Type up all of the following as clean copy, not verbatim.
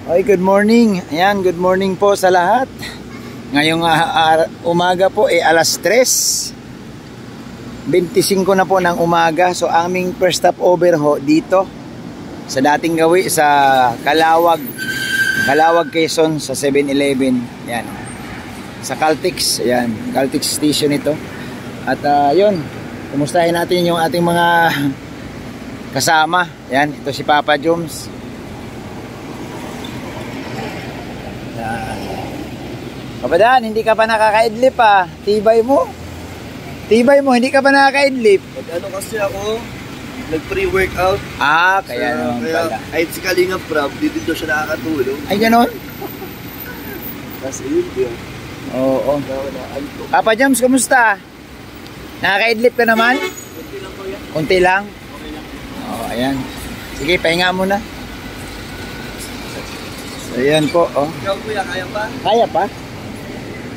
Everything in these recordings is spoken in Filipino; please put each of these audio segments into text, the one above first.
Okay, good morning. Ayan, good morning po sa lahat. Ngayong umaga po alas 3:25 na po ng umaga. So aming first stopover ho dito sa dating gawi sa Calawag, Quezon sa 7-Eleven. Ayan. Sa Caltex, ayan, Caltex station ito. At yun, kumustahin natin yung ating mga kasama. Ayan, ito si Papa Joms. Kapadaan, hindi ka pa nakaka-idlip Tibay mo. Hindi ka pa nakaka-idlip. Ano kasi ako, nag-pre-workout. Kaya naman pala. Kahit si Kalinga Prab, dito siya nakakatulong. Ay, ganon? Kasi yun. Oo. Papa Joms, kumusta? Nakaka-idlip ka naman? Kunti lang po yan. Kunti lang? Okay lang. Ayan. Sige, pahinga muna. So, ayan po. Ikaw kuya, kaya pa? Kaya pa?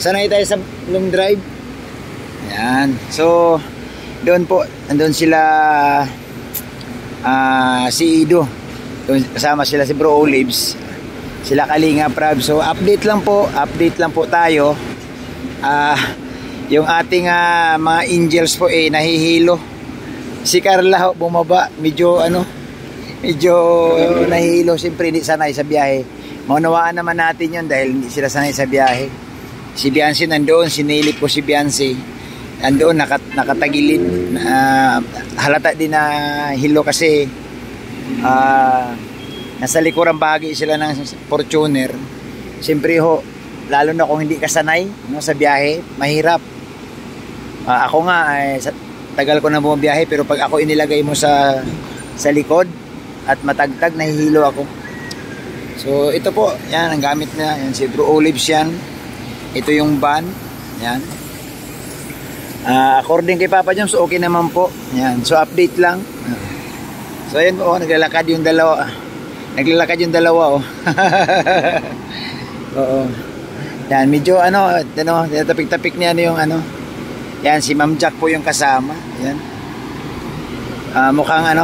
Sanay tayo sa long drive. Ayan. So, doon po, andun sila si Ido. Doon, kasama sila si Bro Olives. Sila Kalinga Prab. So, update lang po tayo. Yung ating mga angels po nahihilo. Si Carla bumaba. Medyo nahihilo. Siyempre, hindi sanay sa biyahe. Maunawaan naman natin yun dahil hindi sila sanay sa biyahe. Si Biancy nandoon, sinilip ko si Biancy. Nandoon, nakatagilid. Halata din na hilo kasi nasa likurang bahagi sila ng Fortuner. Siyempre ho, lalo na kung hindi ka sanay sa biyahe, mahirap. Ako nga, tagal ko na bumabiyahe, pero pag ako inilagay mo sa likod at matagtag, nahihilo ako. So ito po, yan ang gamit na yan, si Bro Olives yan. Ito yung van, yan. According kay Papa Joms, okay naman po. Yan, so update lang. So ayan po, naglalakad yung dalawa. Oh. Oo. Yan, medyo tapik-tapik niya yung Yan, si Ma'am Jack po yung kasama. Yan. Mukhang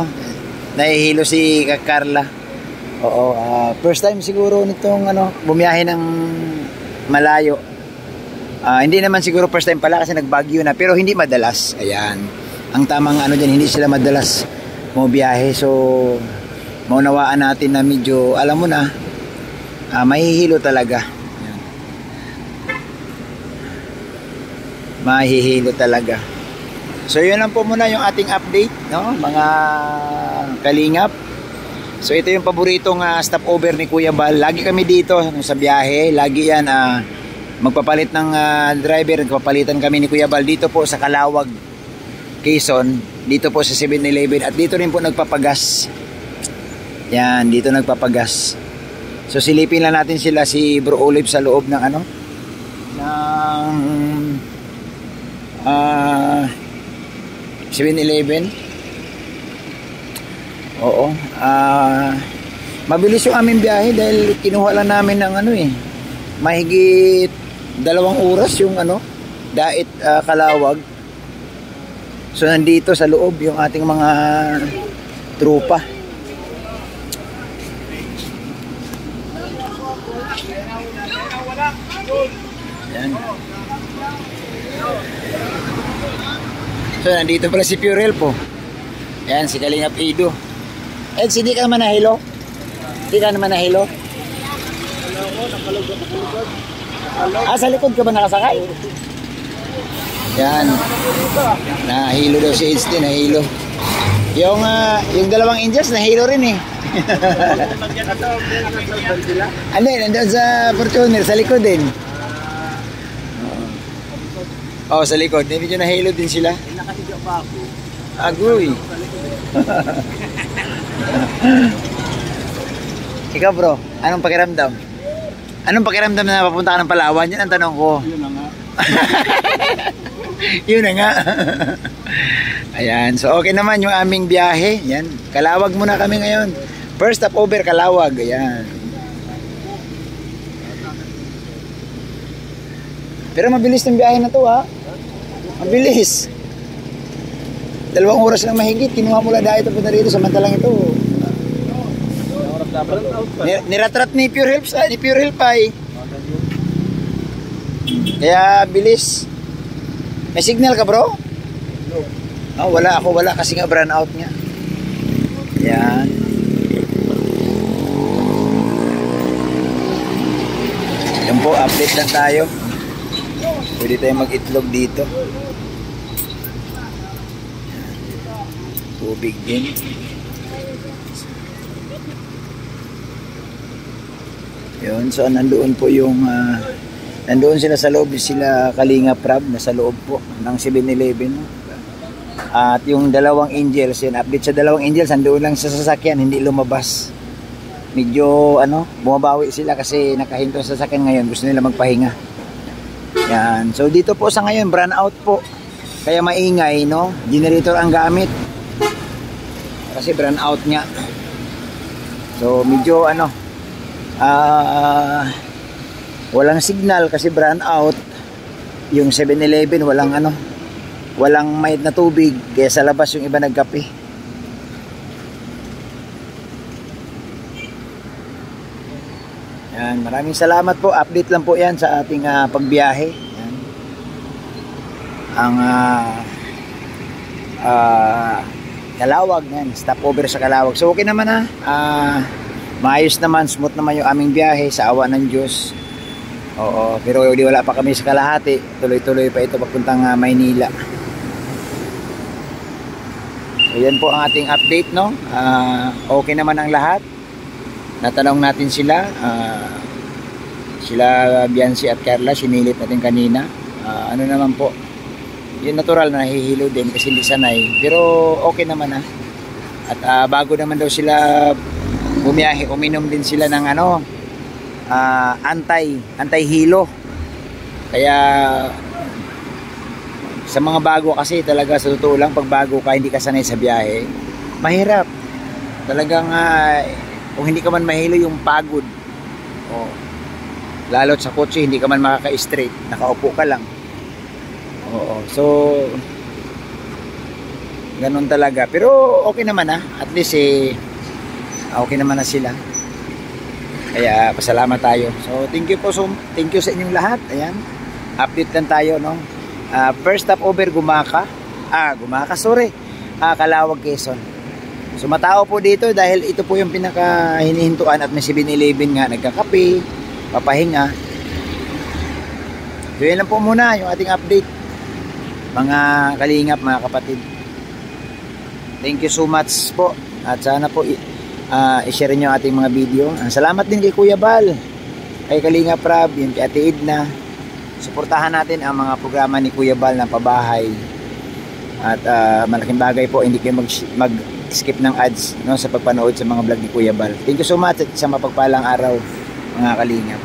nahihilo si Carla. Oo, first time siguro nitong bumiyahe ng malayo. Hindi naman siguro first time pala kasi nagbagyo na, pero hindi madalas. Ayan. Ang tamang dyan, hindi sila madalas bumiyahe. So maunawaan natin na medyo, alam mo na, mahihilo talaga. Ayan. Mahihilo talaga. So yun lang po muna yung ating update, no? Mga kalingap. So ito yung paboritong stopover ni Kuya Bal. Lagi kami dito sa biyahe. Lagi yan magpapalit ng driver. Nagpapalitan kami ni Kuya Bal dito po sa Calawag, Quezon. Dito po sa 7-Eleven. At dito rin po nagpapagas. Yan, dito nagpapagas. So silipin lang natin sila, si Bro Olive sa loob ng ng 7-Eleven. Oo. Mabilis yung aming biyahe dahil kinuha lang namin ng mahigit 2 oras yung Dait Calawag. So nandito sa loob yung ating mga tropa. Yan. So nandito pala si Purel po. Yan, si Kalingap Ido. Hindi ka naman nahilo? Hindi ka naman nahilo? Sa likod ka ba nakasakay? Yan. Nahilo daw si Eds din, nahilo. Yung 2 angels, nahilo rin nandun sa Fortuner, sa likod din. Sa likod. Medyo nahilo din sila. Nakahiga pa ako. Agoy. Ikaw bro, anong pakiramdam? Anong pakiramdam na napapunta ka ng Palawan? Yan ang tanong ko. Yun na nga. Yun na nga. Ayan, so okay naman yung aming biyahe. Yan, Calawag muna kami ngayon. First stopover, Calawag. Ayan. Pero mabilis ng biyahe na to Mabilis. 2 oras lang mahigit. Kinuha mula dahil ito punta rito. Samantalang ito Dapat out pa. Niratrat ni Pure Health, ni Pure Health pa eh. Kaya bilis. May signal ka bro? No. Oh, wala ako, wala kasi nga brown out niya. Yan. Yan po, update lang tayo. Pwede tayo mag-itlog dito. Tubig din. Yun, so nandoon po yung nandoon sila sa loob, sila Kalinga Prab na sa loob po ng 7-Eleven. At yung dalawang angels, yun, update sa dalawang angels, nandoon lang sa sasakyan, hindi lumabas. Medyo bumabawi sila kasi nakahinto sa sasakyan ngayon, gusto nila magpahinga. Yan, so dito po sa ngayon, brown out po. Kaya maingay, no? Generator ang gamit. Kasi brown out nga. So medyo walang signal kasi brown out. Yung 7-Eleven walang mayat na tubig, kaya sa labas yung iba nagkape. Yan, maraming salamat po. Update lang po yan sa ating pagbiyahe. Yan. Ang Calawag, yan, stopover sa Calawag. So okay naman maayos naman, smooth naman yung aming biyahe sa awa ng Diyos. Oo, pero wala pa kami sa kalahati. Tuloy-tuloy pa ito papuntang Maynila. So yan po ang ating update, no? Okay naman ang lahat. Natanong natin sila. Sila Biancy at Carla, sinilit natin kanina. Ano naman po, yung natural na nahihilo din kasi hindi sanay. Pero okay naman At bago naman daw sila bumiyahe, uminom din sila ng anti-hilo. Kaya sa mga bago kasi talaga, sa totoo lang, pag bago ka, hindi ka sanay sa biyahe, mahirap. Talagang kung hindi ka man mahilo, yung pagod. Lalo't sa kotse, hindi ka man makaka-straight, nakaupo ka lang. Oo, so ganun talaga. Pero okay naman at least okay naman na sila. Kaya pasalamat tayo. So thank you po, thank you sa inyong lahat. Ayan, update lang tayo, no? First stopover Calawag, Quezon. So matao po dito dahil ito po yung pinaka hinihintuan at may 7-Eleven nga, nagkakape, papahinga. So yan lang po muna yung ating update, mga kalingap, mga kapatid. Thank you so much po. At sana po i-share nyo ating mga video. Salamat din kay Kuya Bal, kay Kalinga Prab, yun kay Ate Edna. Suportahan natin ang mga programa ni Kuya Bal na pabahay. At malaking bagay po, hindi kayo mag-skip ng ads, no, sa pagpanood sa mga vlog ni Kuya Bal. Thank you so much at isang mapagpalang araw, mga kalingap.